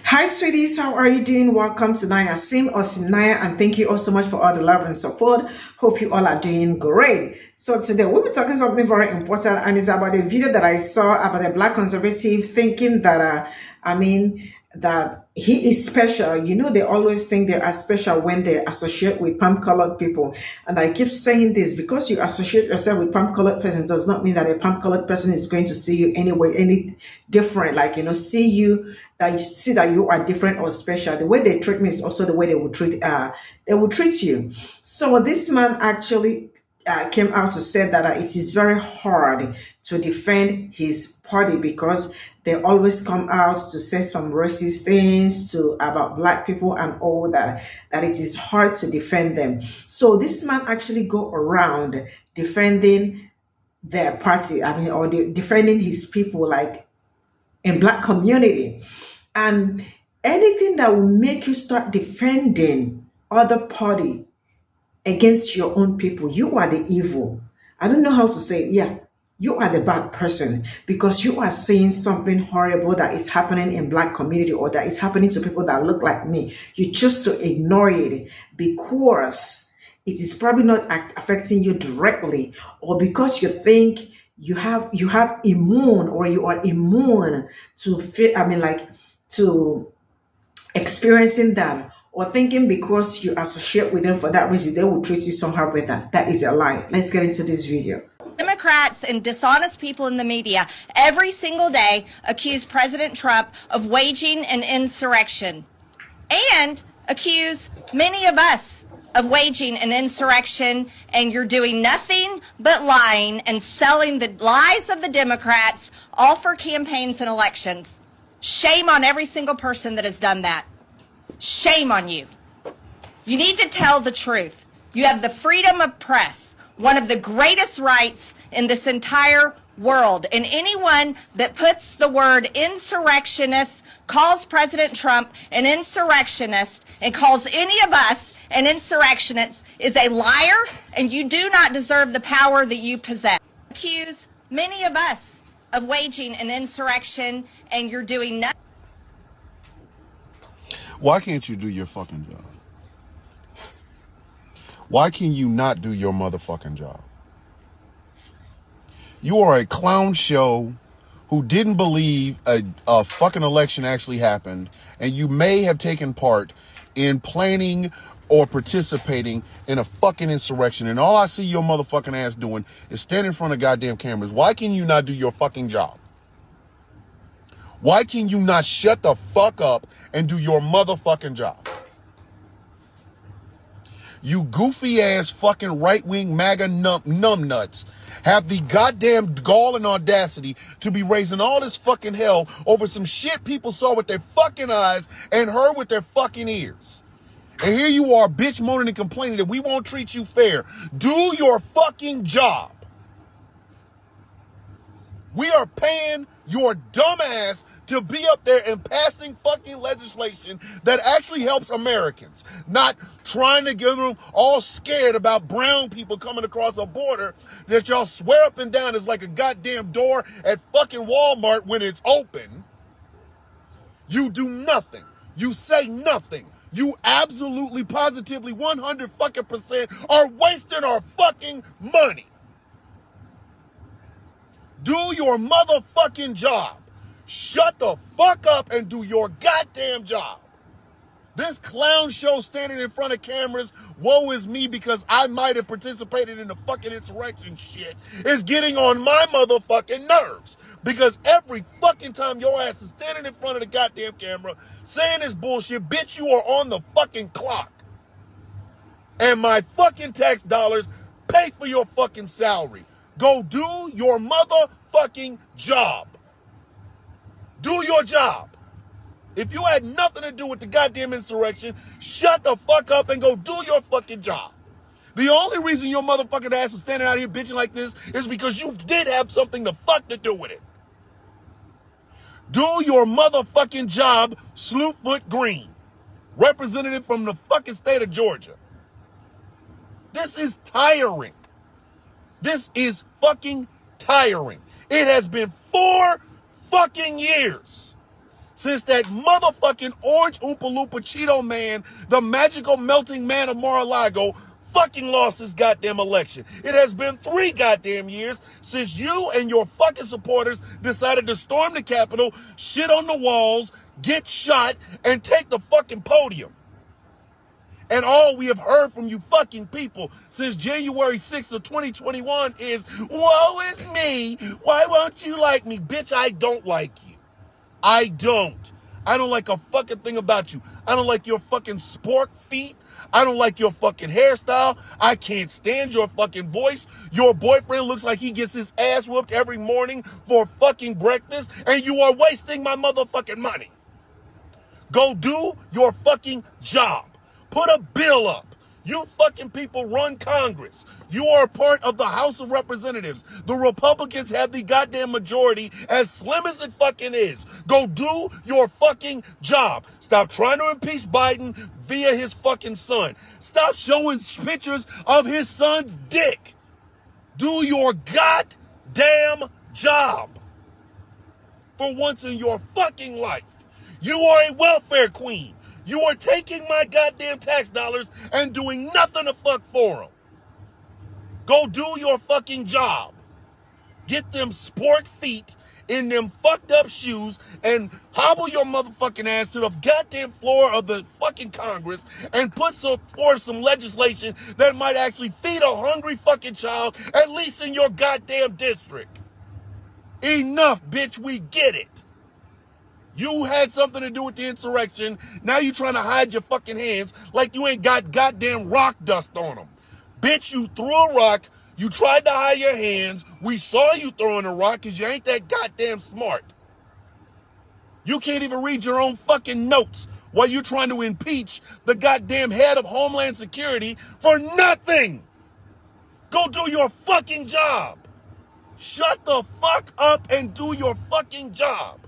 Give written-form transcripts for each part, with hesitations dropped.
Hi, sweeties. How are you doing? Welcome to Naya Sim or Cimnanya, and thank you all so much for all the love and support. Hope you all are doing great. So today we'll be talking something very important, and it's about a video that I saw about a black conservative thinking that that he is special. You know, they always think they are special when they associate with palm-colored people. And I keep saying this because you associate yourself with palm-colored person does not mean that a palm-colored person is going to see you anyway, any different. Like, see you that you see that you are different or special. The way they treat me is also the way they will treat you. So this man actually came out to say that it is very hard to defend his party because they always come out to say some racist things about black people and all that it is hard to defend them. So this man actually go around defending their party, or defending his people, like in black community. And anything that will make you start defending other party against your own people, you are the evil. I don't know how to say it. Yeah, you are the bad person because you are saying something horrible that is happening in black community or that is happening to people that look like me. You choose to ignore it because it is probably not affecting you directly, or because you think you have immune, or you are immune to to experiencing that, or thinking because you associate with them for that reason they will treat you somehow better. That is a lie. Let's get into this video. Democrats and dishonest people in the media every single day accuse President Trump of waging an insurrection and accuse many of us of waging an insurrection, and you're doing nothing but lying and selling the lies of the Democrats, all for campaigns and elections. Shame on every single person that has done that. Shame on you. You need to tell the truth. You have the freedom of press, one of the greatest rights in this entire world. And anyone that puts the word insurrectionist, calls President Trump an insurrectionist, and calls any of us an insurrectionist is a liar, and you do not deserve the power that you possess. Accuse many of us of waging an insurrection, and you're doing nothing. Why can't you do your fucking job? Why can you not do your motherfucking job? You are a clown show who didn't believe a fucking election actually happened, and you may have taken part in planning or participating in a fucking insurrection, and all I see your motherfucking ass doing is standing in front of goddamn cameras. Why can you not do your fucking job? Why can you not shut the fuck up and do your motherfucking job? You goofy ass fucking right-wing MAGA numbnuts have the goddamn gall and audacity to be raising all this fucking hell over some shit people saw with their fucking eyes and heard with their fucking ears. And here you are, bitch, moaning and complaining that we won't treat you fair. Do your fucking job. We are paying your dumb ass to be up there and passing fucking legislation that actually helps Americans, not trying to get them all scared about brown people coming across a border that y'all swear up and down is like a goddamn door at fucking Walmart when it's open. You do nothing. You say nothing. You absolutely, positively, 100 fucking % are wasting our fucking money. Do your motherfucking job. Shut the fuck up and do your goddamn job. This clown show standing in front of cameras, woe is me because I might have participated in the fucking insurrection shit, is getting on my motherfucking nerves. Because every fucking time your ass is standing in front of the goddamn camera saying this bullshit, bitch, you are on the fucking clock. And my fucking tax dollars pay for your fucking salary. Go do your motherfucking job. Do your job. If you had nothing to do with the goddamn insurrection, shut the fuck up and go do your fucking job. The only reason your motherfucking ass is standing out here bitching like this is because you did have something to fuck to do with it. Do your motherfucking job, Slewfoot Green, representative from the fucking state of Georgia. This is tiring. This is fucking tiring. It has been 4 fucking years Since that motherfucking orange Oompa Loompa Cheeto man, the magical melting man of Mar-a-Lago, fucking lost this goddamn election. It has been 3 goddamn years since you and your fucking supporters decided to storm the Capitol, shit on the walls, get shot, and take the fucking podium. And all we have heard from you fucking people since January 6th of 2021 is, woe is me, why won't you like me? Bitch, I don't like you. I don't. I don't like a fucking thing about you. I don't like your fucking spork feet. I don't like your fucking hairstyle. I can't stand your fucking voice. Your boyfriend looks like he gets his ass whooped every morning for fucking breakfast, and you are wasting my motherfucking money. Go do your fucking job. Put a bill up. You fucking people run Congress. You are a part of the House of Representatives. The Republicans have the goddamn majority, as slim as it fucking is. Go do your fucking job. Stop trying to impeach Biden via his fucking son. Stop showing pictures of his son's dick. Do your goddamn job. For once in your fucking life. You are a welfare queen. You are taking my goddamn tax dollars and doing nothing to fuck for them. Go do your fucking job. Get them spork feet in them fucked up shoes and hobble your motherfucking ass to the goddamn floor of the fucking Congress and put forth some legislation that might actually feed a hungry fucking child, at least in your goddamn district. Enough, bitch, we get it. You had something to do with the insurrection. Now you trying to hide your fucking hands like you ain't got goddamn rock dust on them. Bitch, you threw a rock. You tried to hide your hands. We saw you throwing a rock because you ain't that goddamn smart. You can't even read your own fucking notes while you're trying to impeach the goddamn head of Homeland Security for nothing. Go do your fucking job. Shut the fuck up and do your fucking job.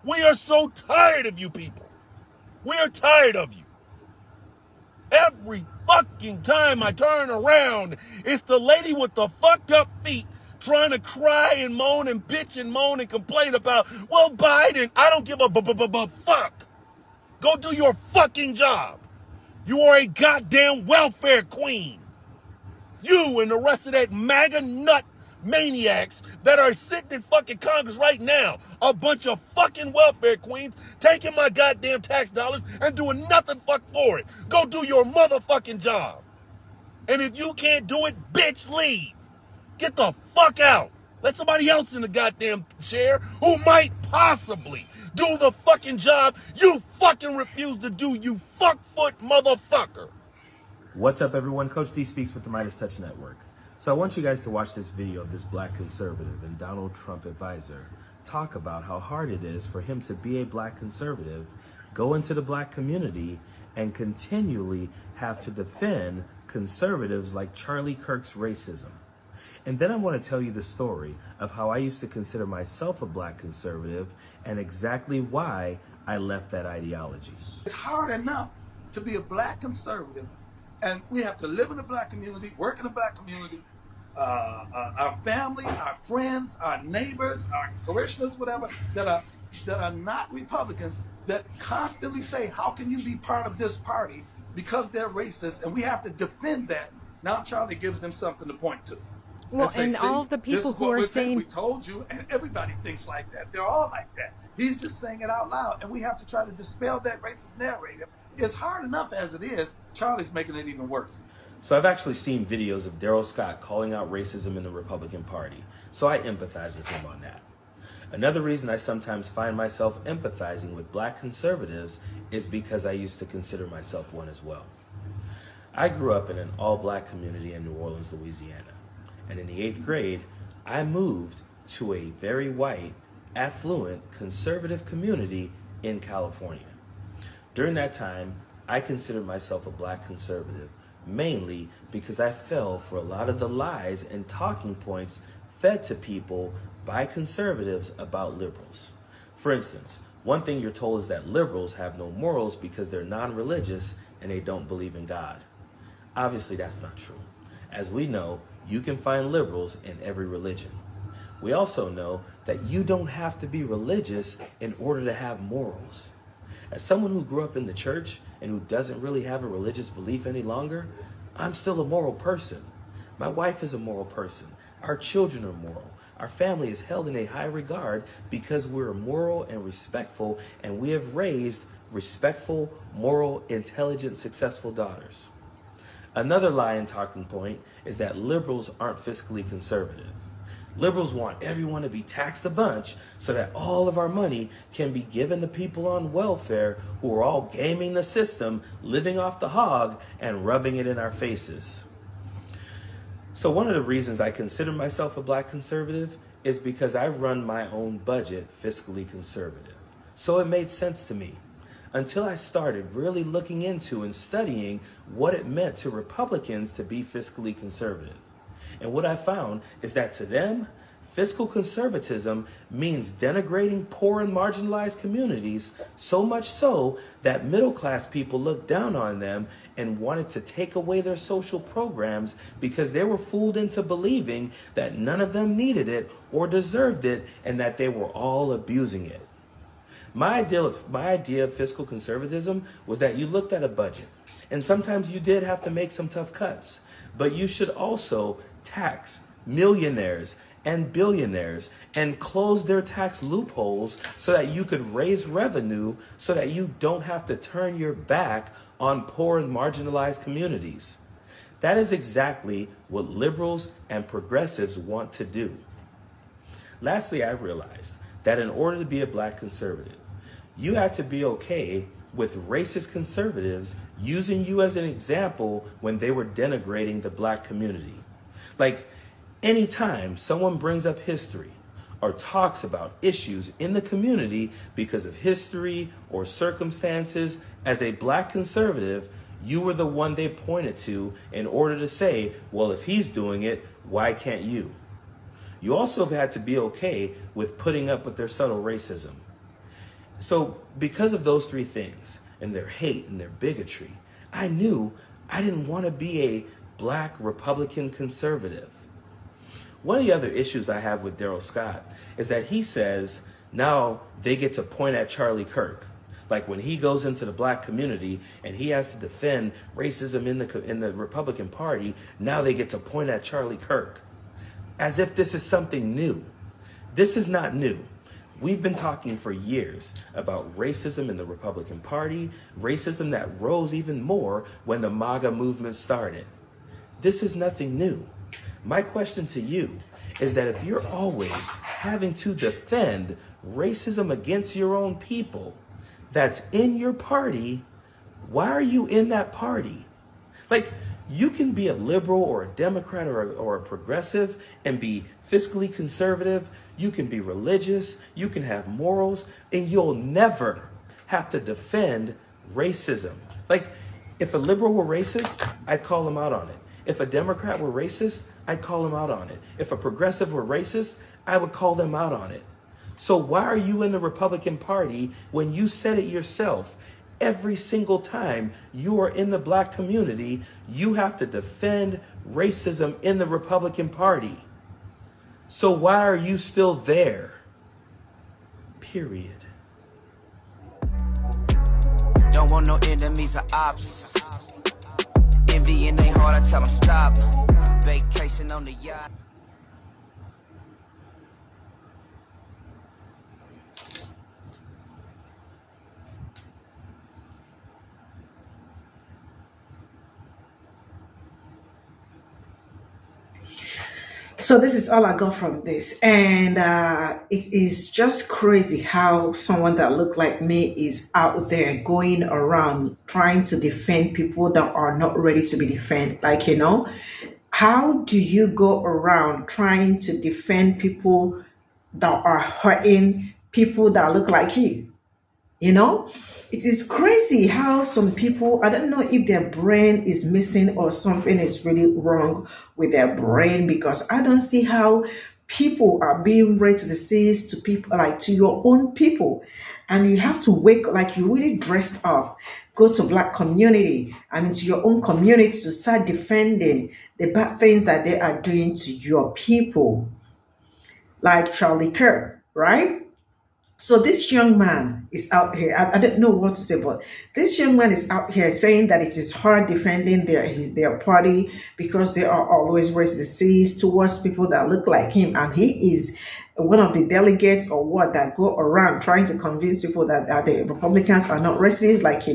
We are so tired of you people. We are tired of you. Every fucking time I turn around, it's the lady with the fucked up feet trying to cry and moan and bitch and moan and complain about, well, Biden, I don't give a fuck. Go do your fucking job. You are a goddamn welfare queen. You and the rest of that MAGA nut maniacs that are sitting in fucking Congress right now, a bunch of fucking welfare queens taking my goddamn tax dollars and doing nothing fuck for it. Go do your motherfucking job. And if you can't do it, bitch, leave. Get the fuck out. Let somebody else in the goddamn chair who might possibly do the fucking job you fucking refuse to do, you fuckfoot motherfucker. What's up, everyone? Coach D speaks with the Midas Touch Network. So I want you guys to watch this video of this black conservative and Donald Trump advisor talk about how hard it is for him to be a black conservative, go into the black community, and continually have to defend conservatives like Charlie Kirk's racism. And then I want to tell you the story of how I used to consider myself a black conservative and exactly why I left that ideology. It's hard enough to be a black conservative, and we have to live in the black community, work in the black community, our family, our friends, our neighbors, our parishioners, whatever, that are not Republicans, that constantly say, how can you be part of this party because they're racist, and we have to defend that. Now Charlie gives them something to point to. Well, say, and all of the people who are saying, we told you, and everybody thinks like that. They're all like that. He's just saying it out loud, and we have to try to dispel that racist narrative. It's hard enough as it is. Charlie's making it even worse. So I've actually seen videos of Daryl Scott calling out racism in the Republican Party, so I empathize with him on that. Another reason I sometimes find myself empathizing with black conservatives is because I used to consider myself one as well. I grew up in an all-black community in New Orleans, Louisiana, and in the 8th grade, I moved to a very white, affluent, conservative community in California. During that time, I considered myself a black conservative, mainly because I fell for a lot of the lies and talking points fed to people by conservatives about liberals. For instance, one thing you're told is that liberals have no morals because they're non-religious and they don't believe in God. Obviously, that's not true. As we know, you can find liberals in every religion. We also know that you don't have to be religious in order to have morals. As someone who grew up in the church and who doesn't really have a religious belief any longer, I'm still a moral person. My wife is a moral person. Our children are moral. Our family is held in a high regard because we're moral and respectful, and we have raised respectful, moral, intelligent, successful daughters. Another lie and talking point is that liberals aren't fiscally conservative. Liberals want everyone to be taxed a bunch so that all of our money can be given to people on welfare who are all gaming the system, living off the hog, and rubbing it in our faces. So one of the reasons I consider myself a black conservative is because I run my own budget fiscally conservative. So it made sense to me until I started really looking into and studying what it meant to Republicans to be fiscally conservative. And what I found is that to them, fiscal conservatism means denigrating poor and marginalized communities, so much so that middle-class people looked down on them and wanted to take away their social programs because they were fooled into believing that none of them needed it or deserved it and that they were all abusing it. My idea of fiscal conservatism was that you looked at a budget, and sometimes you did have to make some tough cuts, but you should also tax millionaires and billionaires and close their tax loopholes so that you could raise revenue so that you don't have to turn your back on poor and marginalized communities. That is exactly what liberals and progressives want to do. Lastly, I realized that in order to be a black conservative, you had to be okay with racist conservatives using you as an example when they were denigrating the black community. Like, anytime someone brings up history or talks about issues in the community because of history or circumstances, as a black conservative, you were the one they pointed to in order to say, well, if he's doing it, why can't you? You also had to be okay with putting up with their subtle racism. So because of those three things, and their hate and their bigotry, I knew I didn't want to be a black Republican conservative. One of the other issues I have with Darrell Scott is that he says now they get to point at Charlie Kirk. Like when he goes into the black community and he has to defend racism in the Republican Party, now they get to point at Charlie Kirk. As if this is something new. This is not new. We've been talking for years about racism in the Republican Party, racism that rose even more when the MAGA movement started. This is nothing new. My question to you is that if you're always having to defend racism against your own people that's in your party, why are you in that party? Like, you can be a liberal or a Democrat or a progressive and be fiscally conservative. You can be religious. You can have morals, and you'll never have to defend racism. Like, if a liberal were racist, I'd call him out on it. If a Democrat were racist, I'd call him out on it. If a progressive were racist, I would call them out on it. So why are you in the Republican Party when you said it yourself? Every single time you are in the black community, you have to defend racism in the Republican Party. So why are you still there? Period. Don't want no enemies or ops. Envy in their heart, I tell them stop. Vacation on the yacht. So this is all I got from this, and it is just crazy how someone that looked like me is out there going around trying to defend people that are not ready to be defended. Like, how do you go around trying to defend people that are hurting people that look like you? It is crazy how some people, I don't know if their brain is missing or something is really wrong with their brain, because I don't see how people are being racist to people, like to your own people. And you have to wake, like you really dressed up, go to black community, to your own community to start defending the bad things that they are doing to your people. like Charlie Kirk, right? So this young man is out here. I don't know what to say, but this young man is out here saying that it is hard defending their party because they are always racist towards people that look like him, and he is one of the delegates or what that go around trying to convince people that the Republicans are not racist. Like,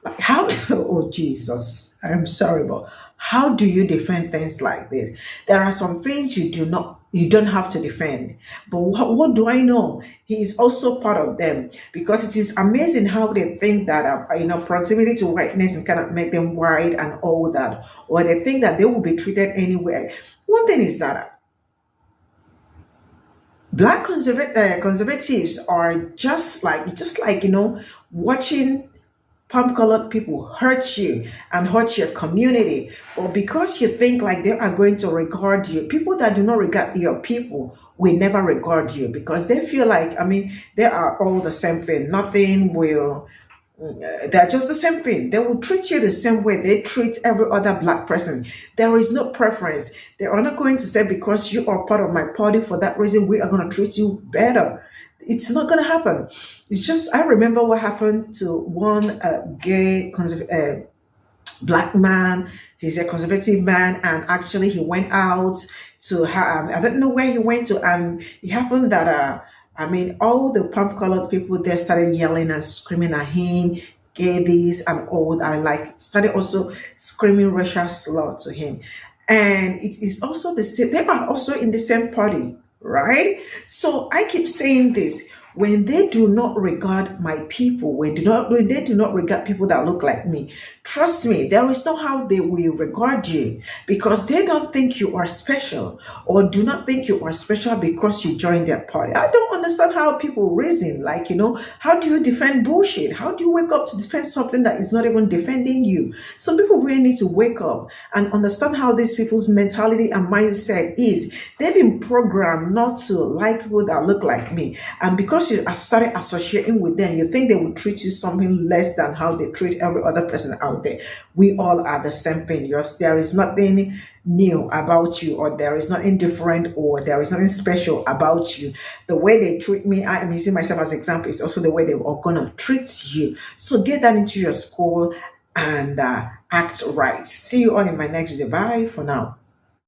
like how? Oh Jesus, I'm sorry, but how do you defend things like this? There are some things you don't have to defend. But what do I know? He is also part of them, because it is amazing how they think that proximity to whiteness and kind of make them white and all that, or they think that they will be treated anywhere. One thing is that black conservatives are just like watching palm-colored people hurt you and hurt your community, or because you think like they are going to regard you. People that do not regard your people will never regard you, because they feel like, they are all the same thing. Nothing will, they're just the same thing. They will treat you the same way they treat every other black person. There is no preference. They are not going to say, because you are part of my party, for that reason we are going to treat you better. It's not going to happen. It's just, I remember what happened to one gay black man. He's a conservative man, and actually he went out to, I don't know where he went to. It happened that, all the palm-colored people there started yelling and screaming at him, gay this and all that, like started also screaming racial slur to him. And it is also the same, they are also in the same party, right? So I keep saying this: when they do not regard my people, when they do not regard people that look like me, trust me, there is no how they will regard you, because they don't think you are special, or do not think you are special because you joined their party. I don't understand how people reason. Like, how do you defend bullshit? How do you wake up to defend something that is not even defending you? Some people really need to wake up and understand how these people's mentality and mindset is. They've been programmed not to like people that look like me, and because you started associating with them, you think they will treat you something less than how they treat every other person out there. We all are the same thing. There is nothing new about you, or there is nothing different, or there is nothing special about you. The way they treat me, I am using myself as an example, is also the way they are going to treat you. So get that into your school and act right. See you all in my next video. Bye for now.